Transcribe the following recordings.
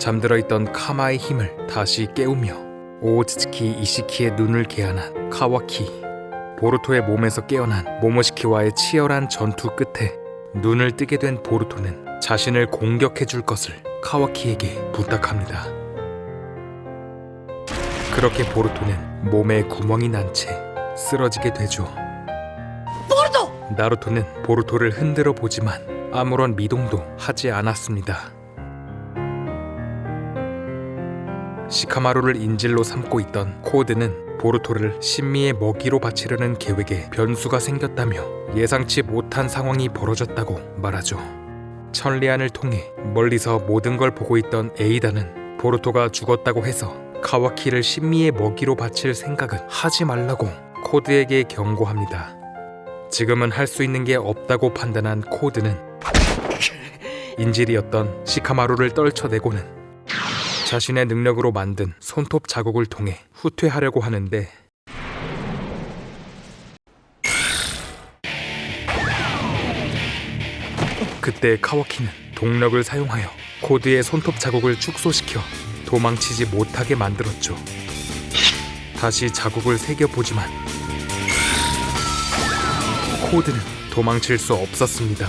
잠들어 있던 카마의 힘을 다시 깨우며 오오츠츠키 이시키의 눈을 개안한 카와키. 보루토의 몸에서 깨어난 모모시키와의 치열한 전투 끝에 눈을 뜨게 된 보루토는 자신을 공격해줄 것을 카와키에게 부탁합니다. 그렇게 보루토는 몸에 구멍이 난 채 쓰러지게 되죠. 보루토! 나루토는 보루토를 흔들어 보지만 아무런 미동도 하지 않았습니다. 시카마루를 인질로 삼고 있던 코드는 보루토를 신미의 먹이로 바치려는 계획에 변수가 생겼다며 예상치 못한 상황이 벌어졌다고 말하죠. 천리안을 통해 멀리서 모든 걸 보고 있던 에이다는 보루토가 죽었다고 해서 카와키를 신미의 먹이로 바칠 생각은 하지 말라고 코드에게 경고합니다. 지금은 할 수 있는 게 없다고 판단한 코드는 인질이었던 시카마루를 떨쳐내고는 자신의 능력으로 만든 손톱 자국을 통해 후퇴하려고 하는데 그때 카와키는 동력을 사용하여 코드의 손톱 자국을 축소시켜 도망치지 못하게 만들었죠. 다시 자국을 새겨보지만 코드는 도망칠 수 없었습니다.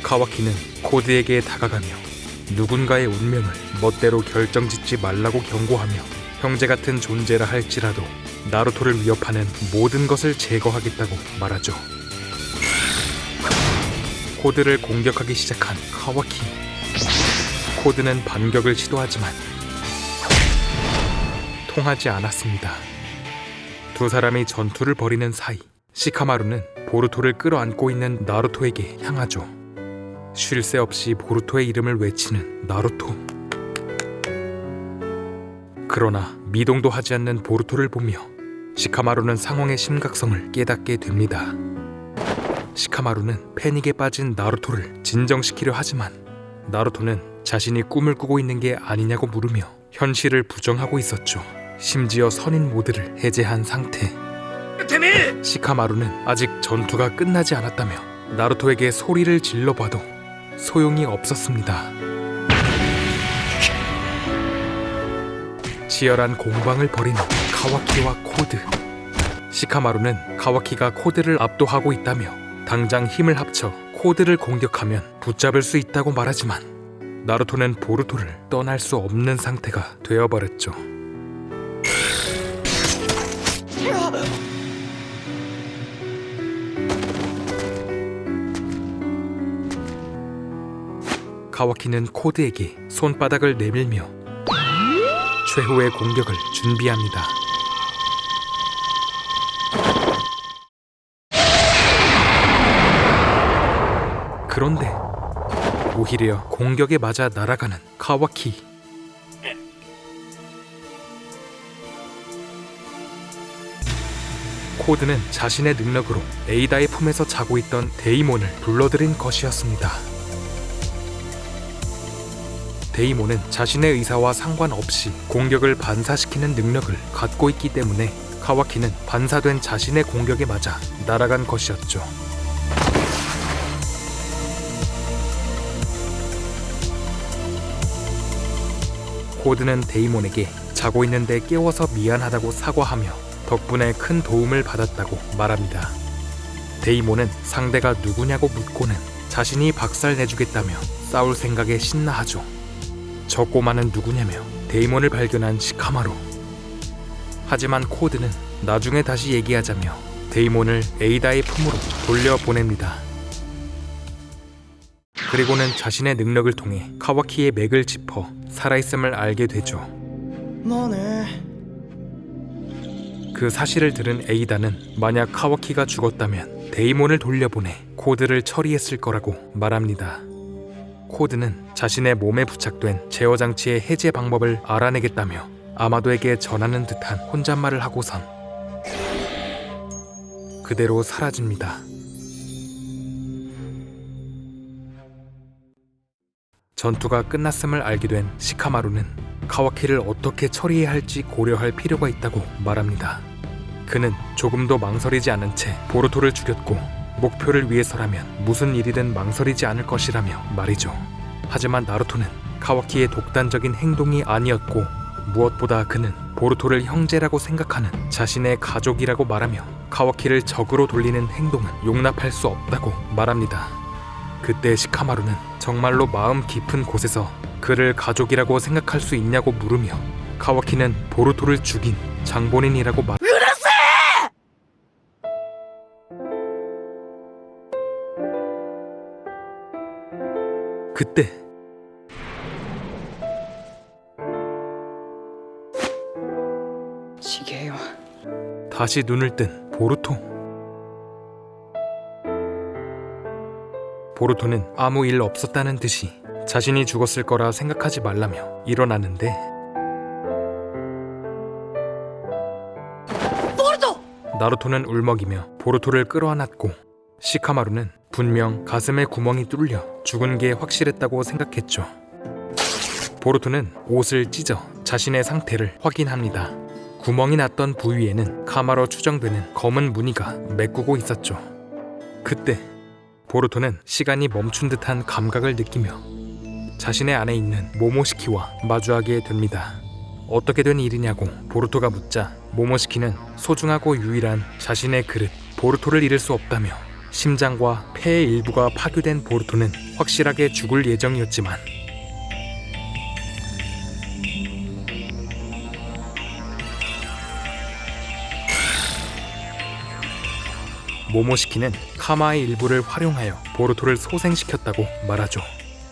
카와키는 코드에게 다가가며 누군가의 운명을 멋대로 결정짓지 말라고 경고하며 형제 같은 존재라 할지라도 나루토를 위협하는 모든 것을 제거하겠다고 말하죠. 코드를 공격하기 시작한 카와키. 코드는 반격을 시도하지만 통하지 않았습니다. 두 사람이 전투를 벌이는 사이 시카마루는 보루토를 끌어안고 있는 나루토에게 향하죠. 쉴 새 없이 보루토의 이름을 외치는 나루토. 그러나 미동도 하지 않는 보루토를 보며 시카마루는 상황의 심각성을 깨닫게 됩니다. 시카마루는 패닉에 빠진 나루토를 진정시키려 하지만 나루토는 자신이 꿈을 꾸고 있는 게 아니냐고 물으며 현실을 부정하고 있었죠. 심지어 선인 모드를 해제한 상태. 시카마루는 아직 전투가 끝나지 않았다며 나루토에게 소리를 질러봐도 소용이 없었습니다. 치열한 공방을 벌이는 카와키와 코드. 시카마루는 카와키가 코드를 압도하고 있다며 당장 힘을 합쳐 코드를 공격하면 붙잡을 수 있다고 말하지만 나루토는 보루토를 떠날 수 없는 상태가 되어버렸죠. 카와키는 코드에게 손바닥을 내밀며 최후의 공격을 준비합니다. 그런데 오히려 공격에 맞아 날아가는 카와키. 코드는 자신의 능력으로 에이다의 품에서 자고 있던 데이몬을 불러들인 것이었습니다. 데이몬은 자신의 의사와 상관없이 공격을 반사시키는 능력을 갖고 있기 때문에 카와키는 반사된 자신의 공격에 맞아 날아간 것이었죠. 코드는 데이몬에게 자고 있는데 깨워서 미안하다고 사과하며 덕분에 큰 도움을 받았다고 말합니다. 데이몬은 상대가 누구냐고 묻고는 자신이 박살내주겠다며 싸울 생각에 신나하죠. 저 꼬마는 누구냐며 데이몬을 발견한 시카마루. 하지만 코드는 나중에 다시 얘기하자며 데이몬을 에이다의 품으로 돌려보냅니다. 그리고는 자신의 능력을 통해 카와키의 맥을 짚어 살아있음을 알게 되죠. 뭐네? 그 사실을 들은 에이다는 만약 카와키가 죽었다면 데이몬을 돌려보내 코드를 처리했을 거라고 말합니다. 코드는 자신의 몸에 부착된 제어장치의 해제 방법을 알아내겠다며 아마도에게 전하는 듯한 혼잣말을 하고선 그대로 사라집니다. 전투가 끝났음을 알게 된 시카마루는 카와키를 어떻게 처리해야 할지 고려할 필요가 있다고 말합니다. 그는 조금도 망설이지 않은 채 보루토를 죽였고 목표를 위해서라면 무슨 일이든 망설이지 않을 것이라며 말이죠. 하지만 나루토는 카와키의 독단적인 행동이 아니었고 무엇보다 그는 보루토를 형제라고 생각하는 자신의 가족이라고 말하며 카와키를 적으로 돌리는 행동은 용납할 수 없다고 말합니다. 그때 시카마루는 정말로 마음 깊은 곳에서 그를 가족이라고 생각할 수 있냐고 물으며 카와키는 보루토를 죽인 장본인이라고 말. 그때 지게요. 다시 눈을 뜬 보루토. 보루토는 아무 일 없었다는 듯이 자신이 죽었을 거라 생각하지 말라며 일어나는데 보르토! 나루토는 울먹이며 보루토를 끌어안았고 시카마루는 분명 가슴에 구멍이 뚫려 죽은 게 확실했다고 생각했죠. 보루토는 옷을 찢어 자신의 상태를 확인합니다. 구멍이 났던 부위에는 카마로 추정되는 검은 무늬가 메꾸고 있었죠. 그때 보루토는 시간이 멈춘 듯한 감각을 느끼며 자신의 안에 있는 모모시키와 마주하게 됩니다. 어떻게 된 일이냐고 보루토가 묻자 모모시키는 소중하고 유일한 자신의 그릇 보루토를 잃을 수 없다며 심장과 폐의 일부가 파괴된 보루토는 확실하게 죽을 예정이었지만 모모시키는 카마의 일부를 활용하여 보루토를 소생시켰다고 말하죠.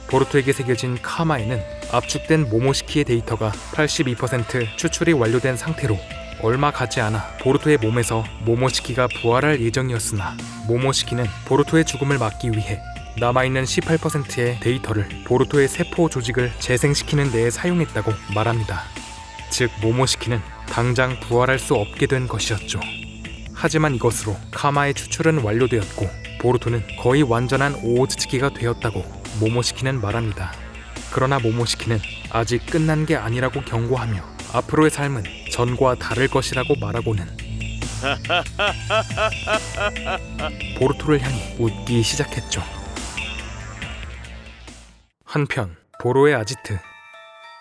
보루토에게 새겨진 카마에는 압축된 모모시키의 데이터가 82% 추출이 완료된 상태로 얼마 가지 않아 보루토의 몸에서 모모시키가 부활할 예정이었으나 모모시키는 보루토의 죽음을 막기 위해 남아있는 18%의 데이터를 보루토의 세포 조직을 재생시키는 데에 사용했다고 말합니다. 즉 모모시키는 당장 부활할 수 없게 된 것이었죠. 하지만 이것으로 카마의 추출은 완료되었고 보루토는 거의 완전한 오오츠츠키가 되었다고 모모시키는 말합니다. 그러나 모모시키는 아직 끝난 게 아니라고 경고하며 앞으로의 삶은 전과 다를 것이라고 말하고는 보루토를 향해 웃기 시작했죠. 한편 보로의 아지트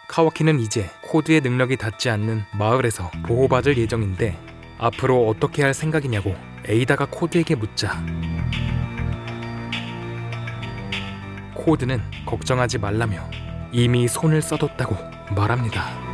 카와키는 이제 코드의 능력이 닿지 않는 마을에서 보호받을 예정인데 앞으로 어떻게 할 생각이냐고 에이다가 코드에게 묻자 코드는 걱정하지 말라며 이미 손을 써뒀다고 말합니다.